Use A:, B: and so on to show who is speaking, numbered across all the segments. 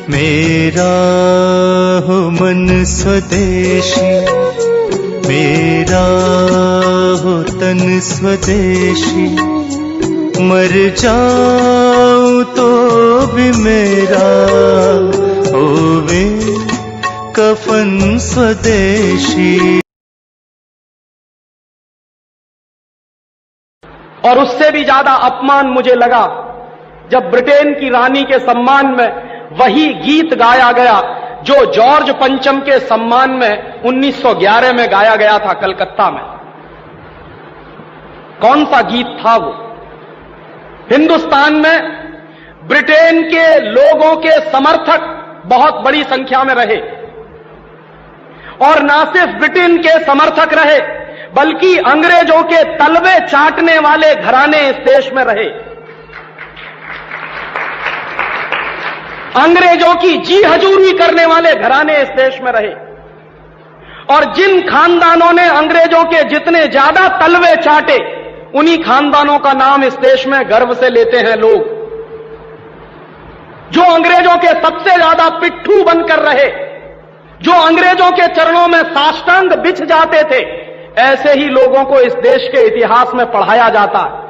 A: मेरा हो मन स्वदेशी, मेरा हो तन स्वदेशी, मर जाऊं तो भी मेरा होवे कफन स्वदेशी।
B: और उससे भी ज्यादा अपमान मुझे लगा जब ब्रिटेन की रानी के सम्मान में वही गीत गाया गया जो जॉर्ज पंचम के सम्मान में 1911 में गाया गया था कलकत्ता में। कौन सा गीत था वो? हिंदुस्तान में ब्रिटेन के लोगों के समर्थक बहुत बड़ी संख्या में रहे, और ना सिर्फ ब्रिटेन के समर्थक रहे बल्कि अंग्रेजों के तलवे चाटने वाले घराने इस देश में रहे। अंग्रेजों की जी हजूरी करने वाले घराने इस देश में रहे, और जिन खानदानों ने अंग्रेजों के जितने ज्यादा तलवे चाटे उन्हीं खानदानों का नाम इस देश में गर्व से लेते हैं लोग। जो अंग्रेजों के सबसे ज्यादा पिट्ठू बनकर रहे, जो अंग्रेजों के चरणों में साष्टांग बिछ जाते थे, ऐसे ही लोगों को इस देश के इतिहास में पढ़ाया जाता है।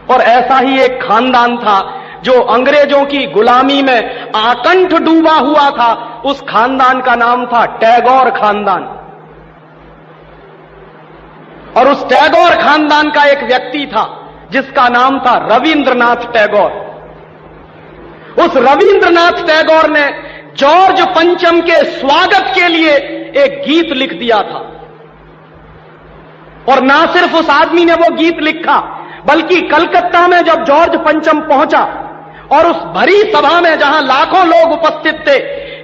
B: और ऐसा ही एक खानदान था जो अंग्रेजों की गुलामी में आकंठ डूबा हुआ था। उस खानदान का नाम था टैगोर खानदान। और उस टैगोर खानदान का एक व्यक्ति था जिसका नाम था रविंद्रनाथ टैगोर। उस रविंद्रनाथ टैगोर ने जॉर्ज पंचम के स्वागत के लिए एक गीत लिख दिया था। और ना सिर्फ उस आदमी ने वो गीत लिखा, बल्कि कलकत्ता में जब जॉर्ज पंचम पहुंचा और उस भरी सभा में जहां लाखों लोग उपस्थित थे,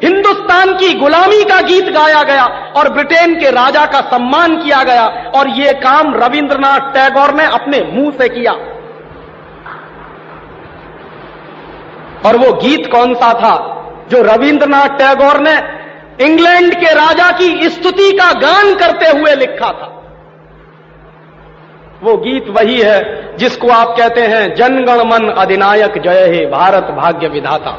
B: हिंदुस्तान की गुलामी का गीत गाया गया और ब्रिटेन के राजा का सम्मान किया गया। और ये काम रविंद्रनाथ टैगोर ने अपने मुंह से किया। और वो गीत कौन सा था जो रविंद्रनाथ टैगोर ने इंग्लैंड के राजा की स्तुति का गान करते हुए लिखा था? वो गीत वही है जिसको आप कहते हैं जनगण मन अधिनायक जय हे भारत भाग्य विधाता।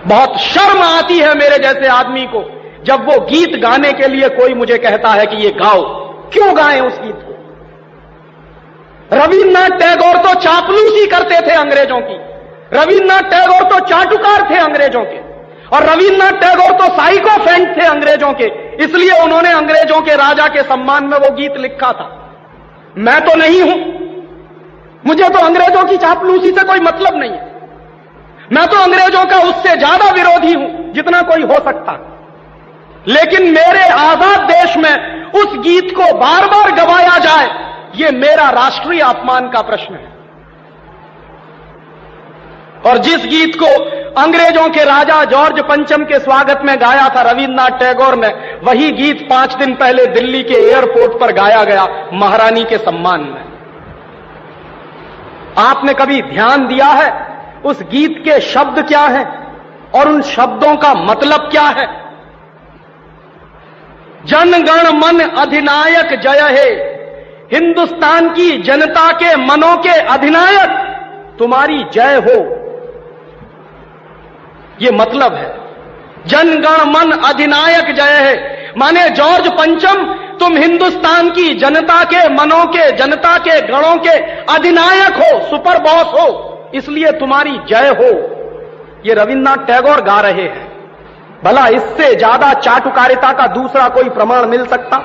B: बहुत शर्म आती है मेरे जैसे आदमी को जब वो गीत गाने के लिए कोई मुझे कहता है कि ये गाओ। क्यों गाएं उस गीत को? रविन्द्रनाथ टैगोर तो चापलूसी करते थे अंग्रेजों की, रविन्द्रनाथ टैगोर तो चाटुकार थे अंग्रेजों के, और रविन्द्रनाथ टैगोर तो साइकोफेंट थे अंग्रेजों के। इसलिए उन्होंने अंग्रेजों के राजा के सम्मान में वो गीत लिखा था। मैं तो नहीं हूं, मुझे तो अंग्रेजों की चापलूसी से कोई मतलब नहीं है। मैं तो अंग्रेजों का उससे ज्यादा विरोधी हूं जितना कोई हो सकता। लेकिन मेरे आजाद देश में उस गीत को बार बार गवाया जाए, यह मेरा राष्ट्रीय अपमान का प्रश्न है। और जिस गीत को अंग्रेजों के राजा जॉर्ज पंचम के स्वागत में गाया था रविन्द्रनाथ टैगोर ने, वही गीत 5 दिन पहले दिल्ली के एयरपोर्ट पर गाया गया महारानी के सम्मान में। आपने कभी ध्यान दिया है उस गीत के शब्द क्या हैं और उन शब्दों का मतलब क्या है? जनगण मन अधिनायक जय हे, हिंदुस्तान की जनता के मनों के अधिनायक तुम्हारी जय हो, ये मतलब है। जनगण मन अधिनायक जय है माने जॉर्ज पंचम तुम हिंदुस्तान की जनता के मनों के, जनता के गणों के अधिनायक हो, सुपर बॉस हो, इसलिए तुम्हारी जय हो। ये रविन्द्रनाथ टैगोर गा रहे हैं। भला इससे ज्यादा चाटुकारिता का दूसरा कोई प्रमाण मिल सकता?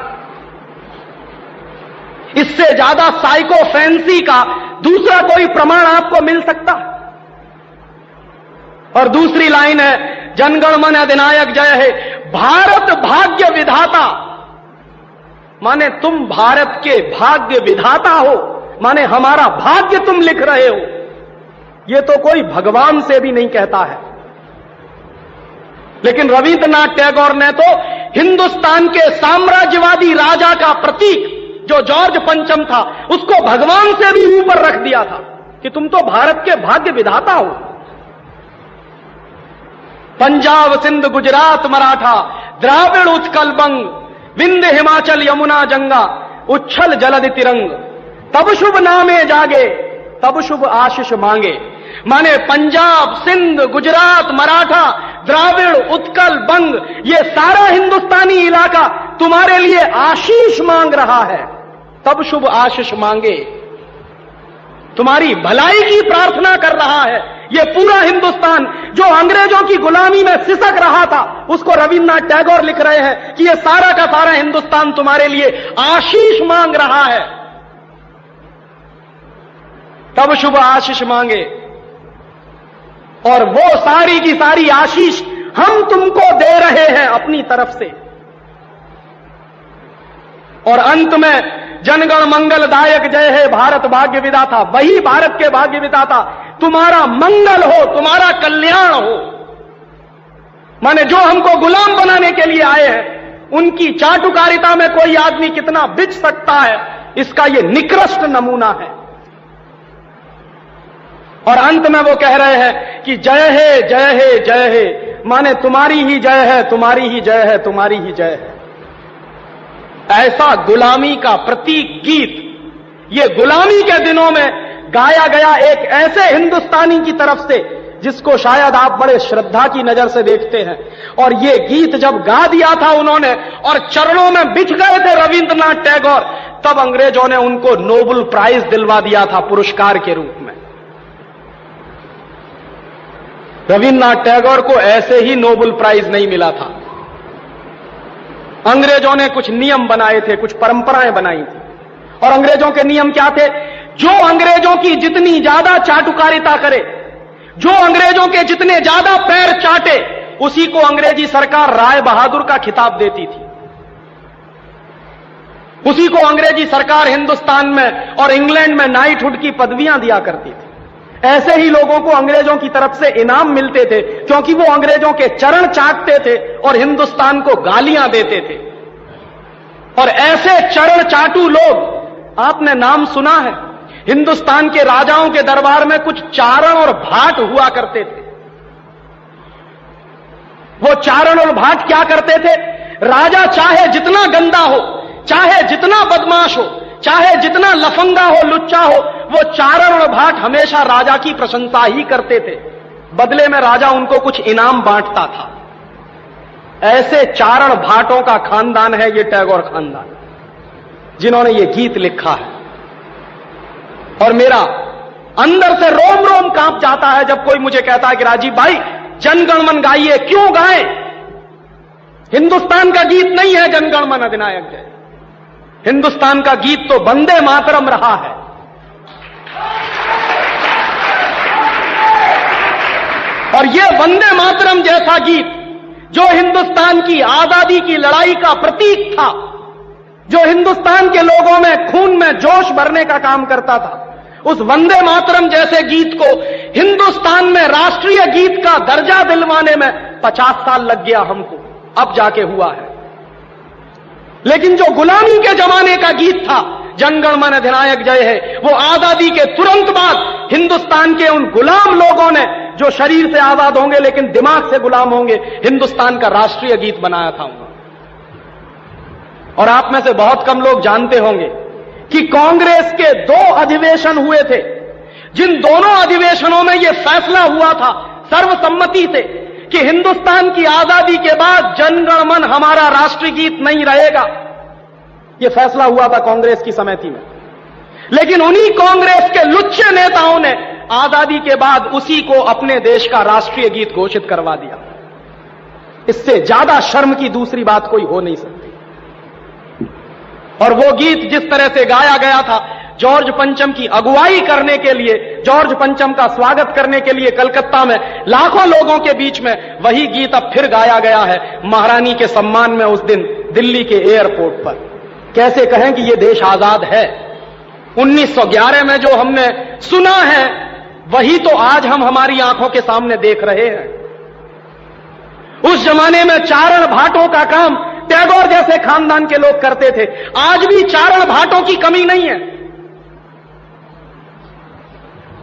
B: इससे ज्यादा साइकोफेंसी का दूसरा कोई प्रमाण आपको मिल सकता? और दूसरी लाइन है जनगण मन अधिनायक जय है, भारत भाग्य विधाता, माने तुम भारत के भाग्य विधाता हो, माने हमारा भाग्य तुम लिख रहे हो। ये तो कोई भगवान से भी नहीं कहता है। लेकिन रविन्द्रनाथ टैगोर ने तो हिंदुस्तान के साम्राज्यवादी राजा का प्रतीक जो जॉर्ज पंचम था उसको भगवान से भी ऊपर रख दिया था कि तुम तो भारत के भाग्य विधाता हो। पंजाब सिंध गुजरात मराठा द्राविड़ उत्कल बंग विंध्य हिमाचल यमुना जंगा उच्छल जलधि तिरंग, तब शुभ नामे जागे तब शुभ आशीष मांगे, माने पंजाब, सिंध, गुजरात, मराठा, द्राविड़, उत्कल, बंग, ये सारा हिंदुस्तानी इलाका तुम्हारे लिए आशीष मांग रहा है। तब शुभ आशीष मांगे, तुम्हारी भलाई की प्रार्थना कर रहा है। ये पूरा हिंदुस्तान जो अंग्रेजों की गुलामी में सिसक रहा था, उसको रविन्द्रनाथ टैगोर लिख रहे हैं कि ये सारा का सारा हिंदुस्तान तुम्हारे लिए आशीष मांग रहा है। तब शुभ आशीष मांगे, और वो सारी की सारी आशीष हम तुमको दे रहे हैं अपनी तरफ से। और अंत में जनगण मंगलदायक जय है भारत भाग्य विधाता, वही भारत के भाग्य विधाता तुम्हारा मंगल हो, तुम्हारा कल्याण हो। माने जो हमको गुलाम बनाने के लिए आए हैं, उनकी चाटुकारिता में कोई आदमी कितना बिच सकता है, इसका यह निकृष्ट नमूना है। और अंत में वो कह रहे हैं कि जय है जय है जय है, माने तुम्हारी ही जय है, तुम्हारी ही जय है, तुम्हारी ही जय है। ऐसा गुलामी का प्रतीक गीत ये गुलामी के दिनों में गाया गया एक ऐसे हिंदुस्तानी की तरफ से जिसको शायद आप बड़े श्रद्धा की नजर से देखते हैं। और ये गीत जब गा दिया था उन्होंने और चरणों में बिछ गए थे रविन्द्रनाथ टैगोर, तब अंग्रेजों ने उनको नोबेल प्राइज दिलवा दिया था पुरस्कार के रूप में। रविन्द्रनाथ टैगोर को ऐसे ही नोबेल प्राइज नहीं मिला था। अंग्रेजों ने कुछ नियम बनाए थे, कुछ परंपराएं बनाई थी। और अंग्रेजों के नियम क्या थे? जो अंग्रेजों की जितनी ज्यादा चाटुकारिता करे, जो अंग्रेजों के जितने ज्यादा पैर चाटे, उसी को अंग्रेजी सरकार राय बहादुर का खिताब देती थी। उसी को अंग्रेजी सरकार हिंदुस्तान में और इंग्लैंड में नाइटहुड की पदवियां दिया करती थी। ऐसे ही लोगों को अंग्रेजों की तरफ से इनाम मिलते थे, क्योंकि वो अंग्रेजों के चरण चाटते थे और हिंदुस्तान को गालियां देते थे। और ऐसे चरण चाटू लोग, आपने नाम सुना है, हिंदुस्तान के राजाओं के दरबार में कुछ चारण और भाट हुआ करते थे। वो चारण और भाट क्या करते थे? राजा चाहे जितना गंदा हो, चाहे जितना बदमाश हो, चाहे जितना लफंगा हो, लुच्चा हो, वो चारण और भाट हमेशा राजा की प्रशंसा ही करते थे। बदले में राजा उनको कुछ इनाम बांटता था। ऐसे चारण भाटों का खानदान है ये टैगोर खानदान, जिन्होंने ये गीत लिखा है। और मेरा अंदर से रोम रोम कांप जाता है जब कोई मुझे कहता है कि राजीव भाई जनगण मन गाइए। क्यों गाएं? हिंदुस्तान का गीत नहीं है जनगण मन अधिनायक जय। हिंदुस्तान का गीत तो वंदे मातरम रहा है। और यह वंदे मातरम जैसा गीत जो हिंदुस्तान की आजादी की लड़ाई का प्रतीक था, जो हिंदुस्तान के लोगों में खून में जोश भरने का काम करता था, उस वंदे मातरम जैसे गीत को हिंदुस्तान में राष्ट्रीय गीत का दर्जा दिलवाने में 50 साल लग गया हमको, अब जाके हुआ है। लेकिन जो गुलामी के जमाने का गीत था, जनगण मन अधिनायक जय है, वो आजादी के तुरंत बाद हिंदुस्तान के उन गुलाम लोगों ने, जो शरीर से आजाद होंगे लेकिन दिमाग से गुलाम होंगे, हिंदुस्तान का राष्ट्रीय गीत बनाया था उन्होंने। और आप में से बहुत कम लोग जानते होंगे कि कांग्रेस के 2 अधिवेशन हुए थे, जिन दोनों अधिवेशनों में यह फैसला हुआ था सर्वसम्मति से कि हिंदुस्तान की आजादी के बाद जनगण मन हमारा राष्ट्रीय गीत नहीं रहेगा। यह फैसला हुआ था कांग्रेस की समिति में। लेकिन उन्हीं कांग्रेस के लुच्चे नेताओं ने आजादी के बाद उसी को अपने देश का राष्ट्रीय गीत घोषित करवा दिया। इससे ज्यादा शर्म की दूसरी बात कोई हो नहीं सकती। और वो गीत जिस तरह से गाया गया था, जॉर्ज पंचम की अगुवाई करने के लिए, जॉर्ज पंचम का स्वागत करने के लिए कलकत्ता में लाखों लोगों के बीच में, वही गीत अब फिर गाया गया है महारानी के सम्मान में उस दिन दिल्ली के एयरपोर्ट पर। कैसे कहें कि ये देश आजाद है? 1911 में जो हमने सुना है वही तो आज हम हमारी आंखों के सामने देख रहे हैं। उस जमाने में चारण भाटों का काम टैगोर जैसे खानदान के लोग करते थे। आज भी चारण भाटों की कमी नहीं है,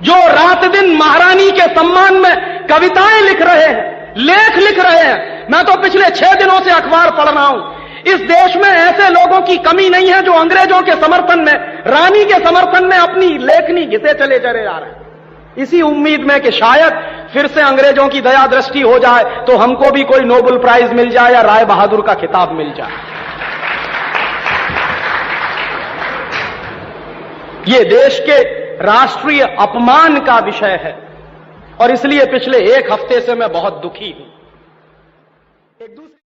B: जो रात दिन महारानी के सम्मान में कविताएं लिख रहे हैं, लेख लिख रहे हैं। मैं तो पिछले 6 दिनों से अखबार पढ़ रहा हूं। इस देश में ऐसे लोगों की कमी नहीं है जो अंग्रेजों के समर्थन में, रानी के समर्थन में अपनी लेखनी घिसे चले जा रहे हैं। इसी उम्मीद में कि शायद फिर से अंग्रेजों की दया दृष्टि हो जाए तो हमको भी कोई नोबेल प्राइज मिल जाए या राय बहादुर का खिताब मिल जाए। ये देश के राष्ट्रीय अपमान का विषय है और इसलिए पिछले एक हफ्ते से मैं बहुत दुखी हूं। एक दूसरे